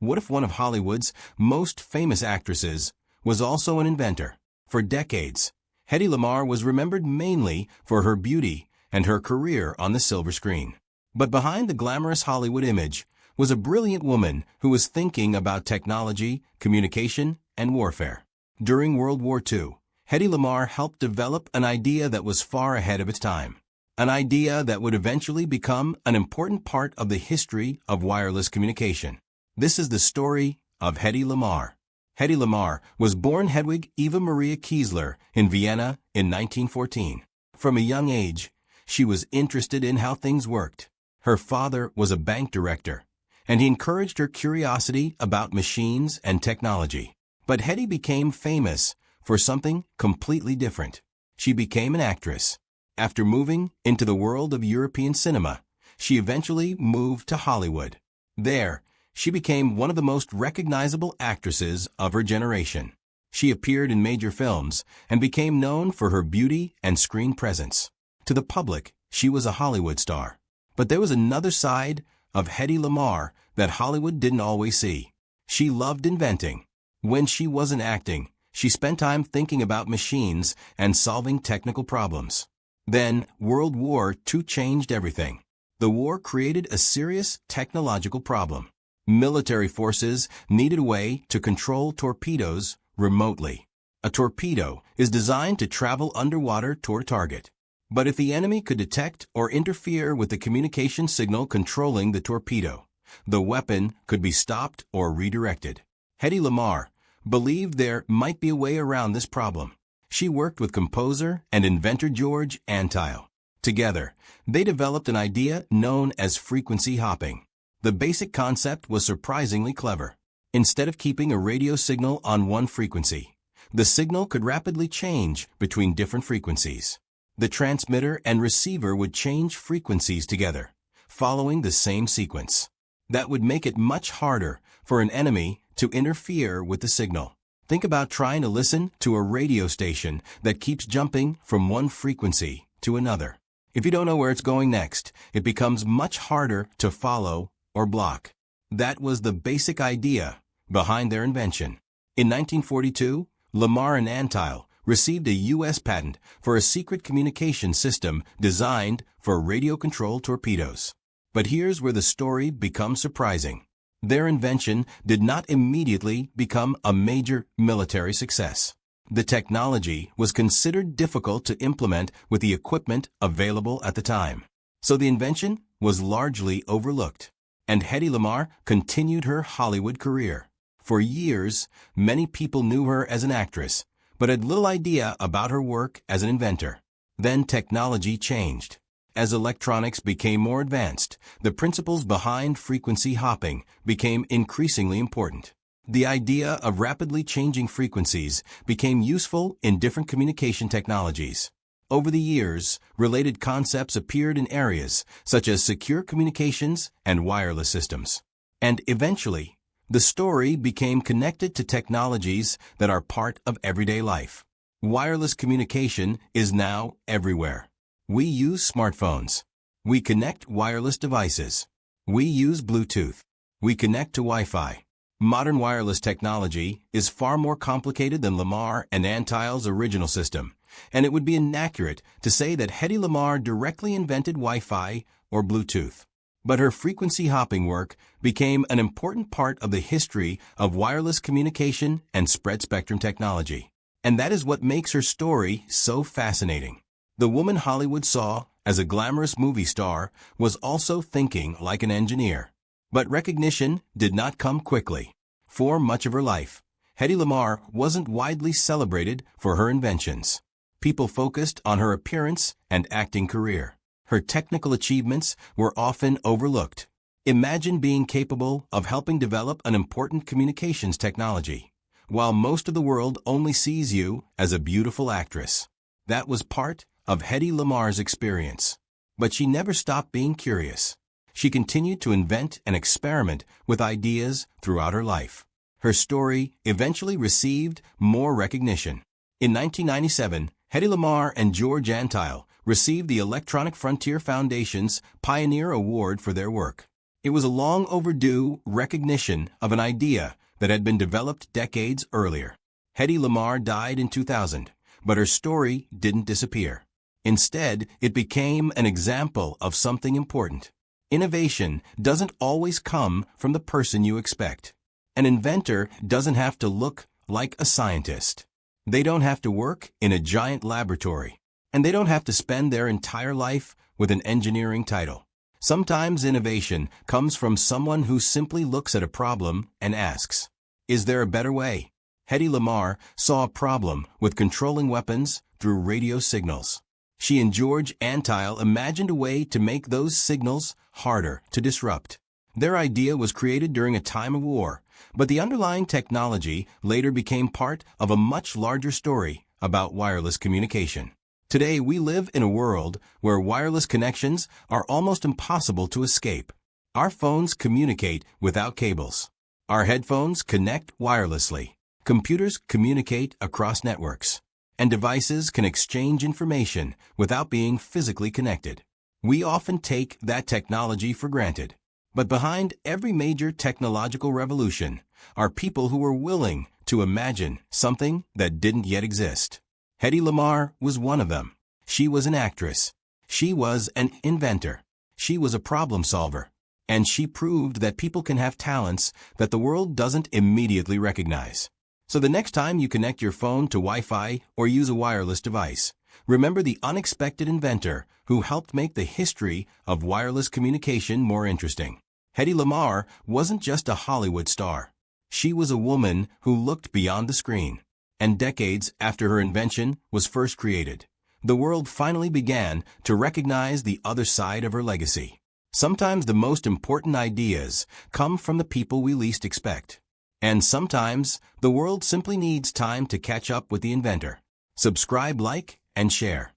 What if one of Hollywood's most famous actresses was also an inventor? For decades, Hedy Lamarr was remembered mainly for her beauty and her career on the silver screen. But behind the glamorous Hollywood image was a brilliant woman who was thinking about technology, communication, and warfare. During World War II, Hedy Lamarr helped develop an idea that was far ahead of its time. An idea that would eventually become an important part of the history of wireless communication. This is the story of Hedy Lamarr. Hedy Lamarr was born Hedwig Eva Maria Kiesler in Vienna in 1914. From a young age, she was interested in how things worked. Her father was a bank director, and he encouraged her curiosity about machines and technology. But Hedy became famous for something completely different. She became an actress. After moving into the world of European cinema, she eventually moved to Hollywood. There, she became one of the most recognizable actresses of her generation. She appeared in major films and became known for her beauty and screen presence. To the public, she was a Hollywood star. But there was another side of Hedy Lamarr that Hollywood didn't always see. She loved inventing. When she wasn't acting, she spent time thinking about machines and solving technical problems. Then, World War II changed everything. The war created a serious technological problem. Military forces needed a way to control torpedoes remotely. A torpedo is designed to travel underwater toward a target. But if the enemy could detect or interfere with the communication signal controlling the torpedo, the weapon could be stopped or redirected. Hedy Lamarr believed there might be a way around this problem. She worked with composer and inventor George Antheil. Together, they developed an idea known as frequency hopping. The basic concept was surprisingly clever. Instead of keeping a radio signal on one frequency, the signal could rapidly change between different frequencies. The transmitter and receiver would change frequencies together, following the same sequence. That would make it much harder for an enemy to interfere with the signal. Think about trying to listen to a radio station that keeps jumping from one frequency to another. If you don't know where it's going next, it becomes much harder to follow or block. That was the basic idea behind their invention. In 1942, Lamarr and Antheil received a U.S. patent for a secret communication system designed for radio-controlled torpedoes. But here's where the story becomes surprising. Their invention did not immediately become a major military success. The technology was considered difficult to implement with the equipment available at the time. So the invention was largely overlooked. And Hedy Lamarr continued her Hollywood career. For years, many people knew her as an actress, but had little idea about her work as an inventor. Then technology changed. As electronics became more advanced, the principles behind frequency hopping became increasingly important. The idea of rapidly changing frequencies became useful in different communication technologies. Over the years, related concepts appeared in areas such as secure communications and wireless systems. And eventually, the story became connected to technologies that are part of everyday life. Wireless communication is now everywhere. We use smartphones. We connect wireless devices. We use Bluetooth. We connect to Wi-Fi. Modern wireless technology is far more complicated than Lamarr and Antheil's original system, and it would be inaccurate to say that Hedy Lamarr directly invented Wi-Fi or Bluetooth. But her frequency hopping work became an important part of the history of wireless communication and spread spectrum technology. And that is what makes her story so fascinating. The woman Hollywood saw as a glamorous movie star was also thinking like an engineer. But recognition did not come quickly. For much of her life, Hedy Lamarr wasn't widely celebrated for her inventions. People focused on her appearance and acting career. Her technical achievements were often overlooked. Imagine being capable of helping develop an important communications technology, while most of the world only sees you as a beautiful actress. That was part of Hedy Lamarr's experience. But she never stopped being curious. She continued to invent and experiment with ideas throughout her life. Her story eventually received more recognition. In 1997, Hedy Lamarr and George Antheil received the Electronic Frontier Foundation's Pioneer Award for their work. It was a long overdue recognition of an idea that had been developed decades earlier. Hedy Lamarr died in 2000, but her story didn't disappear. Instead, it became an example of something important. Innovation doesn't always come from the person you expect. An inventor doesn't have to look like a scientist. They don't have to work in a giant laboratory, and they don't have to spend their entire life with an engineering title. Sometimes innovation comes from someone who simply looks at a problem and asks, "Is there a better way?" Hedy Lamarr saw a problem with controlling weapons through radio signals. She and George Antheil imagined a way to make those signals harder to disrupt. Their idea was created during a time of war, but the underlying technology later became part of a much larger story about wireless communication. Today, we live in a world where wireless connections are almost impossible to escape. Our phones communicate without cables. Our headphones connect wirelessly. Computers communicate across networks. And devices can exchange information without being physically connected. We often take that technology for granted. But behind every major technological revolution are people who were willing to imagine something that didn't yet exist. Hedy Lamarr was one of them. She was an actress. She was an inventor. She was a problem solver. And she proved that people can have talents that the world doesn't immediately recognize. So the next time you connect your phone to Wi-Fi or use a wireless device, remember the unexpected inventor who helped make the history of wireless communication more interesting. Hedy Lamarr wasn't just a Hollywood star. She was a woman who looked beyond the screen. And decades after her invention was first created, the world finally began to recognize the other side of her legacy. Sometimes the most important ideas come from the people we least expect. And sometimes the world simply needs time to catch up with the inventor. Subscribe, like, and share.